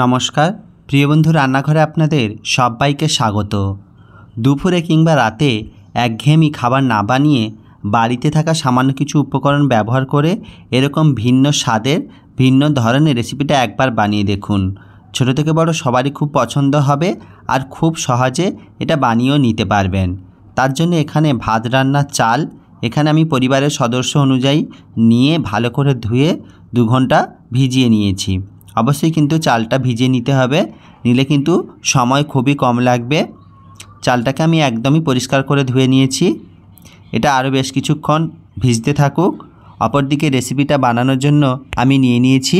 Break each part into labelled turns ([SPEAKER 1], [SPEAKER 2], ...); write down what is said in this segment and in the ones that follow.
[SPEAKER 1] নমস্কার প্রিয় বন্ধু, রান্নাঘরে আপনাদের সবাইকে স্বাগত। দুপুরে কিংবা রাতে একঘেয়েমি খাবার না বানিয়ে বাড়িতে থাকা সামান্য কিছু উপকরণ ব্যবহার করে এরকম ভিন্ন স্বাদের ভিন্ন ধরনের রেসিপিটা একবার বানিয়ে দেখুন। ছোট থেকে বড় সবারই খুব পছন্দ হবে আর খুব সহজে এটা বানিয়েও নিতে পারবেন। তার জন্য এখানে ভাত রান্নার চাল এখানে আমি পরিবারের সদস্য অনুযায়ী নিয়ে ভালো করে ধুয়ে 2 ঘন্টা ভিজিয়ে নিয়েছি। অবশ্যই কিন্তু চালটা ভিজিয়ে নিতে হবে, নিলে কিন্তু সময় খুবই কম লাগবে। চালটাকে আমি একদমই পরিষ্কার করে ধুয়ে নিয়েছি। এটা আরও বেশ কিছুক্ষণ ভিজতে থাকুক। অপরদিকে রেসিপিটা বানানোর জন্য আমি নিয়ে নিয়েছি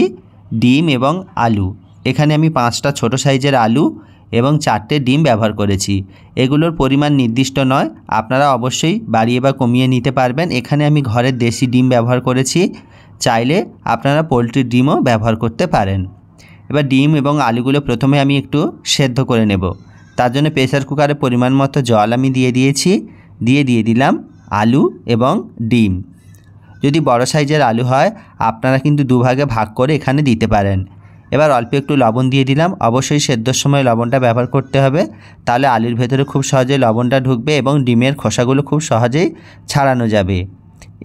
[SPEAKER 1] ডিম এবং আলু। এখানে আমি 5টা ছোট সাইজের আলু এবং 4টে ডিম ব্যবহার করেছি। এগুলোর পরিমাণ নির্দিষ্ট নয়, আপনারা অবশ্যই বাড়িয়ে বা কমিয়ে নিতে পারবেন। এখানে আমি ঘরের দেশি ডিম ব্যবহার করেছি, চাইলে আপনারা পোলট্রির ডিমও ব্যবহার করতে পারেন। এবার ডিম এবং আলুগুলো প্রথমে আমি একটু সেদ্ধ করে নেব। তার জন্য প্রেসার কুকারে পরিমাণ মতো জল আমি দিয়ে দিয়েছি, দিয়ে দিলাম আলু এবং ডিম। যদি বড় সাইজের আলু হয় আপনারা কিন্তু 2 ভাগে ভাগ করে এখানে দিতে পারেন। এবার অল্প একটু লবণ দিয়ে দিলাম। অবশ্যই সেদ্ধর সময় লবণটা ব্যবহার করতে হবে, তাহলে আলুর ভেতরে খুব সহজেই লবণটা ঢুকবে এবং ডিমের খোসাগুলো খুব সহজেই ছাড়ানো যাবে।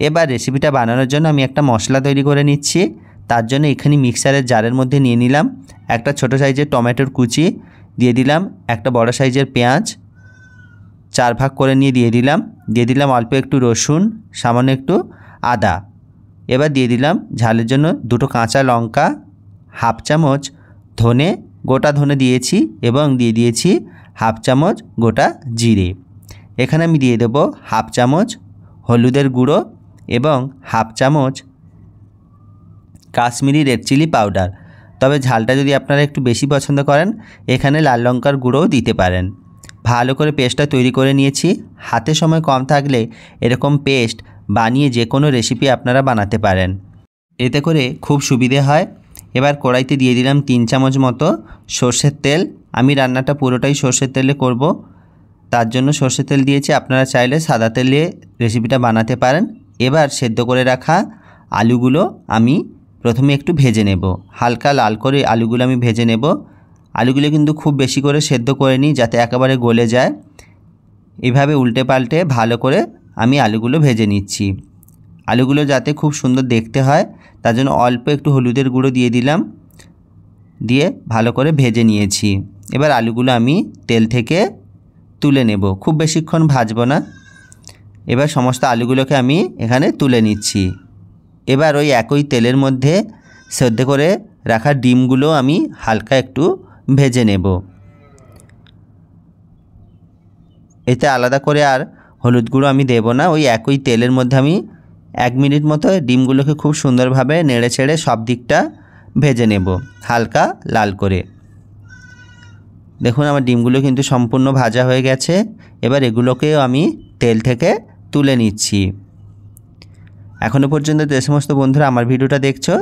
[SPEAKER 1] এবার রেসিপিটা বানানোর জন্য আমি একটা মশলা তৈরি করে নিচ্ছি। তার জন্য এখানে মিক্সারের জারের মধ্যে নিয়ে নিলাম একটা ছোট সাইজের টমেটোর কুচি, দিয়ে দিলাম একটা বড় সাইজের পেঁয়াজ 4 ভাগ করে নিয়ে দিয়ে দিলাম অল্প একটু রসুন, সামান্য একটু আদা। এবার দিয়ে দিলাম ঝালের জন্য 2টো কাঁচা লঙ্কা, হাফ চামচ ধনে, গোটা ধনে দিয়েছি এবং দিয়ে দিয়েছি হাফ চামচ গোটা জিরে। এখানে আমি দিয়ে দেব হাফ চামচ হলুদের গুঁড়ো এবং হাফ চামচ কাশ্মীরি রেড চিলি পাউডার। তবে ঝালটা যদি আপনারা একটু বেশি পছন্দ করেন এখানে লাল লঙ্কার গুঁড়োও দিতে পারেন। ভালো করে পেস্টটা তৈরি করে নিয়েছি। হাতে সময় কম থাকলে এরকম পেস্ট বানিয়ে যে কোনো রেসিপি আপনারা বানাতে পারেন, এতে করে খুব সুবিধে হয়। এবার কড়াইতে দিয়ে দিলাম 3 চামচ মতো সর্ষের তেল। আমি রান্নাটা পুরোটাই সর্ষের তেলে করব, তার জন্য সর্ষের তেল দিয়েছি। আপনারা চাইলে সাদা তেলে রেসিপিটা বানাতে পারেন। এবার সেদ্ধ করে রাখা আলুগুলো আমি প্রথমে একটু ভেজে নেব, হালকা লাল করে আলুগুলো আমি ভেজে নেব। আলুগুলো কিন্তু খুব বেশি করে সেদ্ধ করে নিই যাতে একেবারে গলে যায়। এভাবে উল্টে পাল্টে ভালো করে আমি আলুগুলো ভেজে নিচ্ছি। আলুগুলো যাতে খুব সুন্দর দেখতে হয় তার জন্য অল্প একটু হলুদের গুঁড়ো দিয়ে দিলাম, দিয়ে ভালো করে ভেজে নিয়েছি। এবার আলুগুলো আমি তেল থেকে তুলে নেব, খুব বেশিক্ষণ ভাজবো না। এবার সমস্ত আলুগুলোকে আমি এখানে তুলে নিচ্ছি। এবার ওই একই তেলের মধ্যে সেদ্ধ করে রাখা ডিমগুলো আমি হালকা একটু ভেজে নেব। এতে আলাদা করে আর হলুদ গুঁড়ো আমি দেব না। ওই একই তেলের মধ্যে আমি 1 মিনিট মতো ডিমগুলোকে খুব সুন্দরভাবে নেড়ে ছেড়ে সব দিকটা ভেজে নেব হালকা লাল করে। দেখুন আমার ডিমগুলো কিন্তু সম্পূর্ণ ভাজা হয়ে গেছে। এবার এগুলোকেও আমি তেল থেকে তুলে নিচ্ছি। এখনও পর্যন্ত যে সমস্ত বন্ধুরা আমার ভিডিওটা দেখছো,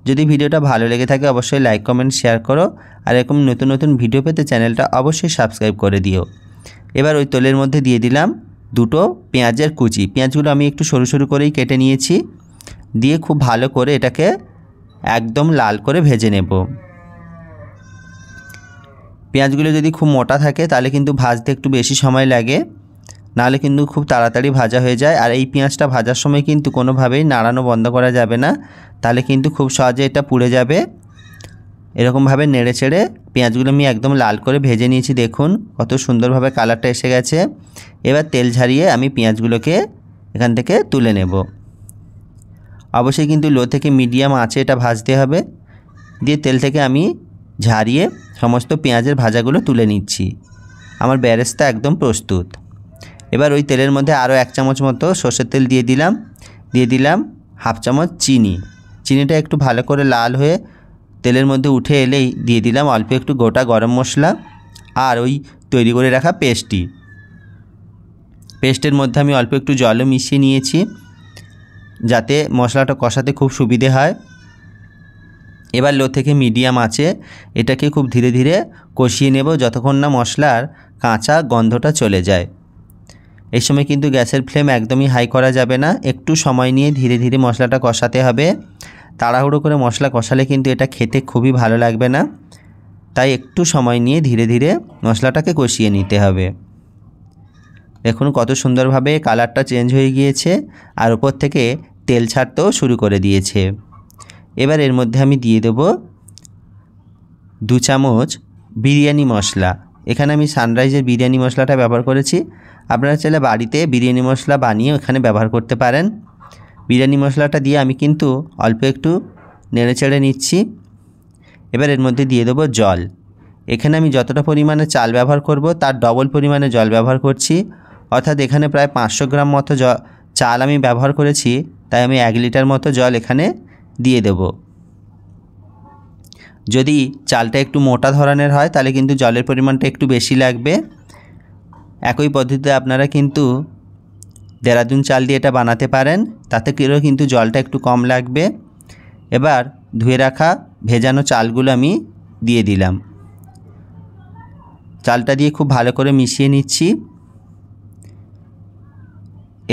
[SPEAKER 1] যদি ভিডিওটা ভালো লেগে থাকে অবশ্যই লাইক কমেন্ট শেয়ার করো, আর এরকম নতুন নতুন ভিডিও পেতে চ্যানেলটা অবশ্যই সাবস্ক্রাইব করে দিও। এবার ওই তেলের মধ্যে দিয়ে দিলাম 2টো পেঁয়াজের কুচি। পেঁয়াজগুলো আমি একটু সরু সরু করেই কেটে নিয়েছি, দিয়ে খুব ভালো করে এটাকে একদম লাল করে ভেজে নেব। পেঁয়াজগুলো যদি খুব মোটা থাকে তাহলে কিন্তু ভাজতে একটু বেশি সময় লাগে, নাহলে কিন্তু খুব তাড়াতাড়ি ভাজা হয়ে যায়। আর এই পেঁয়াজটা ভাজার সময় কিন্তু কোনোভাবেই নাড়ানো বন্ধ করা যাবে না, তাহলে কিন্তু খুব সহজে এটা পুড়ে যাবে। এরকমভাবে নেড়ে চেড়ে পেঁয়াজগুলো আমি একদম লাল করে ভেজে নিয়েছি। দেখুন কত সুন্দরভাবে কালারটা এসে গেছে। এবার তেল ঝরিয়ে আমি পেঁয়াজগুলোকে এখান থেকে তুলে নেব। অবশ্যই কিন্তু লো থেকে মিডিয়াম আঁচে এটা ভাজতে হবে। দিয়ে তেল থেকে আমি ঝারিয়ে সমস্ত পেঁয়াজের ভাজাগুলো তুলে নিচ্ছি। আমার বেরেস্তা একদম প্রস্তুত। এবার ওই তেলের মধ্যে আরও 1 চামচ মতো সর্ষের তেল দিয়ে দিলাম হাফ চামচ চিনি। চিনিটা একটু ভালো করে লাল হয়ে তেলের মধ্যে উঠে এলেই দিয়ে দিলাম অল্প একটু গোটা গরম মশলা আর ওই তৈরি করে রাখা পেস্টের মধ্যে আমি অল্প একটু জলও মিশিয়ে নিয়েছি যাতে মশলাটা কষাতে খুব সুবিধে হয়। এবার লো থেকে মিডিয়াম আঁচে এটাকে খুব ধীরে ধীরে কষিয়ে নেব যতক্ষণ না মশলার কাঁচা গন্ধটা চলে যায়। এই সময় কিন্তু গ্যাসের ফ্লেম একদমই হাই করা যাবে না, একটু সময় নিয়ে ধীরে ধীরে মশলাটা কষাতে হবে। তাড়াহুড়ো করে মশলা কষালে কিন্তু এটা খেতে খুবই ভালো লাগবে না। তাই একটু সময় নিয়ে ধীরে ধীরে মশলাটাকে কষিয়ে নিতে হবে। দেখুন কত সুন্দরভাবে কালারটা চেঞ্জ হয়ে গিয়েছে আর উপর থেকে তেল ছাড়তেও শুরু করে দিয়েছে। এবার এর মধ্যে আমি দিয়ে দেব 2 চামচ বিরিয়ানি মশলা। এখানে আমি সানরাইজের বিরিয়ানি মশলাটা ব্যবহার করেছি। আপনারা চাইলে বাড়িতে বিরিয়ানি মশলা বানিয়ে এখানে ব্যবহার করতে পারেন। বিরিয়ানি মশলাটা দিয়ে আমি কিন্তু অল্প একটু নেড়ে চেড়ে নিচ্ছি। এবার এর মধ্যে দিয়ে দেবো জল। এখানে আমি যতটা পরিমাণে চাল ব্যবহার করব তার ডবল পরিমাণে জল ব্যবহার করছি, অর্থাৎ এখানে প্রায় 500 গ্রাম মতো চাল আমি ব্যবহার করেছি, তাই আমি 1 লিটার মতো জল এখানে দিয়ে দেব। যদি চালটা একটু মোটা ধরনের হয় তাহলে কিন্তু জলের পরিমাণটা একটু বেশি লাগবে। একই পদ্ধতিতে আপনারা কিন্তু দেরাদুন চাল দিয়ে এটা বানাতে পারেন, তাতে করেও কিন্তু জলটা একটু কম লাগবে। এবার ধুয়ে রাখা ভেজানো চালগুলো আমি দিয়ে দিলাম। চালটা দিয়ে খুব ভালো করে মিশিয়ে নিচ্ছি।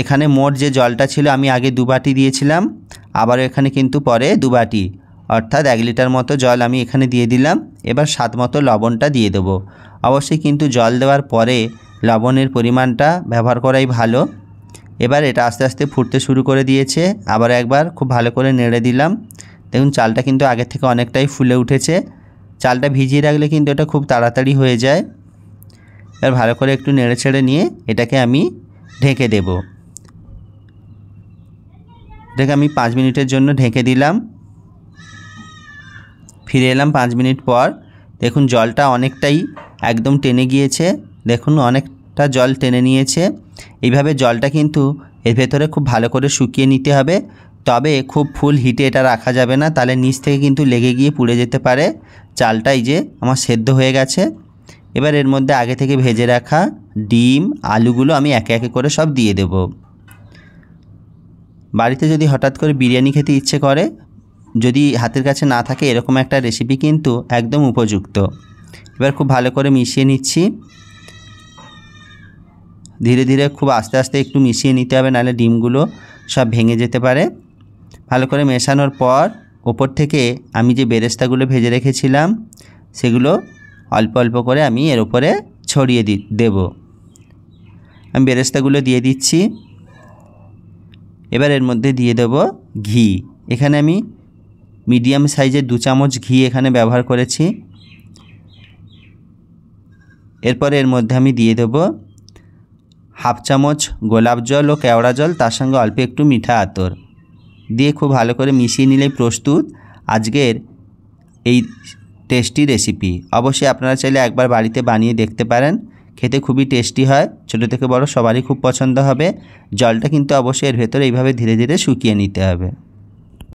[SPEAKER 1] এখানে মোট যে জলটা ছিল আমি আগে 2 বাটি দিয়েছিলাম, আবারও এখানে কিন্তু পরে 2 বাটি, অর্থাৎ 1 লিটার মতো জল আমি এখানে দিয়ে দিলাম। এবার স্বাদ মতো লবণটা দিয়ে দেবো। অবশ্যই কিন্তু জল দেওয়ার পরে লবণের পরিমাণটা ব্যবহার করাই ভালো। এবার এটা আস্তে আস্তে ফুটতে শুরু করে দিয়েছে। আবার একবার খুব ভালো করে নেড়ে দিলাম। দেখুন চালটা কিন্তু আগের থেকে অনেকটাই ফুলে উঠেছে। চালটা ভিজিয়ে রাখলে কিন্তু এটা খুব তাড়াতাড়ি হয়ে যায়। এবার ভালো করে একটু নেড়ে ছেড়ে নিয়ে এটাকে আমি ঢেকে দেব। এটাকে আমি 5 মিনিটের জন্য ঢেকে দিলাম। ফিরে এলাম 5 মিনিট পর। দেখুন জলটা অনেকটাই একদম টেনে গিয়েছে। দেখুন অনেকটা জল টেনে নিয়েছে। এইভাবে জলটা কিন্তু এর ভেতরে খুব ভালো করে শুকিয়ে নিতে হবে। তবে খুব ফুল হিটে এটা রাখা যাবে না, তাহলে নিচ থেকে কিন্তু লেগে গিয়ে পুড়ে যেতে পারে। চালটা এই যে আমার সেদ্ধ হয়ে গেছে। এবার এর মধ্যে আগে থেকে ভেজে রাখা ডিম আলুগুলো আমি একে একে করে সব দিয়ে দেব। বাড়িতে যদি হঠাৎ করে বিরিয়ানি খেতে ইচ্ছে করে, যদি হাতের কাছে না থাকে, এরকম একটা রেসিপি কিন্তু একদম উপযুক্ত। এবার খুব ভালো করে মিশিয়ে নিচ্ছি। ধীরে ধীরে খুব আস্তে আস্তে একটু মিশিয়ে নিতে হবে, নাহলে ডিমগুলো সব ভেঙে যেতে পারে। ভালো করে মেশানোর পর ওপর থেকে আমি যে বেরেস্তাগুলো ভেজে রেখেছিলাম সেগুলো অল্প অল্প করে আমি এর উপরে ছড়িয়ে দেব। আমি বেরেস্তাগুলো দিয়ে দিচ্ছি। এবার এর মধ্যে দিয়ে দেব ঘি। এখানে আমি মিডিয়াম সাইজের 2 চামচ ঘি এখানে ব্যবহার করেছি। এরপরে এর মধ্যে আমি দিয়ে দেব 1/2 চামচ গোলাপ জল ও কেওড়া জল, তার সঙ্গে অল্প একটু মিঠা আতর দিয়ে খুব ভালো করে মিশিয়ে নিলেই প্রস্তুত আজকের এই টেস্টি রেসিপি। অবশ্যই আপনারা চাইলে একবার বাড়িতে বানিয়ে দেখতে পারেন। খেতে খুবই টেস্টি হয়, ছোটো থেকে বড় সবারই খুব পছন্দ হবে। জলটা কিন্তু অবশ্যই এর ভেতরে এইভাবে ধীরে ধীরে শুকিয়ে নিতে হবে।